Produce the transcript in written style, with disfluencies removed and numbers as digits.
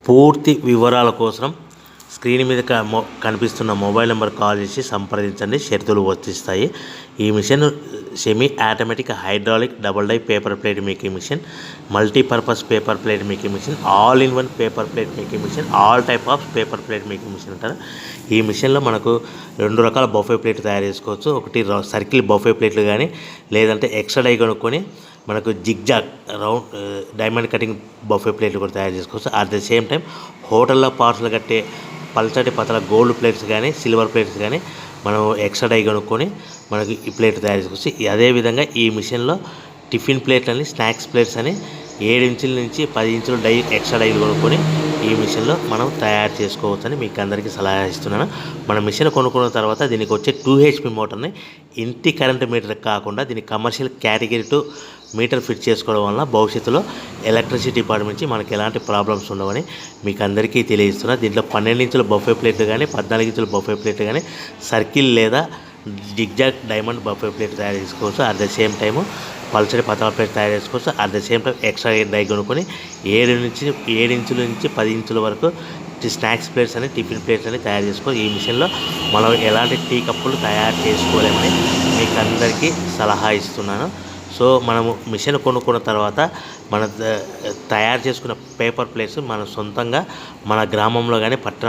పూర్తి వివరాల కోసం స్క్రీన్ మీద కనిపిస్తున్న మొబైల్ నెంబర్ కాల్ చేసి సంప్రదించండి. షరతులు వర్తిస్తాయి. ఈ machine semi automatic hydraulic double die paper plate making machine, multipurpose paper plate making machine, all in one paper plate making machine, all type of paper plate making machine అంటారు. ఈ మిషన్లో మనకు 2 రకాల బఫే ప్లేట్ తయారు చేసుకోవచ్చు. ఒకటి circle buffet ప్లేట్లు కానీ, లేదంటే ఎక్స్ట్రా డై కొనుక్కొని మనకు zigzag round diamond cutting buffet ప్లేట్లు కూడా తయారు చేసుకోవచ్చు. అట్ ద సేమ్ టైం హోటల్లో పార్సల్ కట్టే పల్చటి పతల గోల్డ్ ప్లేట్స్ కానీ, సిల్వర్ ప్లేట్స్ కానీ మనం ఎక్స్ట్రా డై కొనుక్కొని మనకి ఈ ప్లేట్ తయారు చేసుకోవచ్చు. అదేవిధంగా ఈ మిషన్లో టిఫిన్ ప్లేట్లు అని, స్నాక్స్ ప్లేట్స్ అని 7 ఇంచుల నుంచి 10 ఇంచుల డై ఎక్స్ట్రా డైలు కొనుక్కొని ఈ మిషన్లో మనం తయారు చేసుకోవచ్చని మీకు అందరికీ సలహా ఇస్తున్నాను. మన మిషన్ కొనుక్కున్న తర్వాత దీనికి వచ్చే 2 HP మోటార్ని ఇంటి కరెంట్ మీటర్ కాకుండా దీనికి కమర్షియల్ కేటగిరీ 2 మీటర్ ఫిట్ చేసుకోవడం వల్ల భవిష్యత్తులో ఎలక్ట్రిసిటీ డిపార్ట్మెంట్ నుంచి మనకి ఎలాంటి ప్రాబ్లమ్స్ ఉండవని మీకు అందరికీ తెలియజేస్తున్నా. దీంట్లో 12 ఇంచుల బఫే ప్లేట్లు కానీ, 14 ఇంచుల బఫే ప్లేట్లు కానీ, సర్కిల్ లేదా జిగ్జాగ్ డైమండ్ బఫే ప్లేట్ తయారు చేసుకోవచ్చు. అట్ ద సేమ్ టైము పల్చడి పతల ప్లేట్ తయారు చేసుకోవచ్చు. At the same time extra die కొనుక్కొని 7 ఇంచుల నుంచి 10 ఇంచుల వరకు స్నాక్స్ ప్లేట్స్ అని, టిఫిన్ ప్లేట్స్ అని తయారు చేసుకోవచ్చు. ఈ మిషన్లో మనం ఎలాంటి టీ కప్పులు తయారు చేసుకోలేమని మీకు అందరికీ సలహా ఇస్తున్నాను. సో మనము మిషన్ కొనుక్కున్న తర్వాత మన తయారు చేసుకున్న పేపర్ ప్లేట్స్ మన సొంతంగా మన గ్రామంలో కానీ, పట్టణం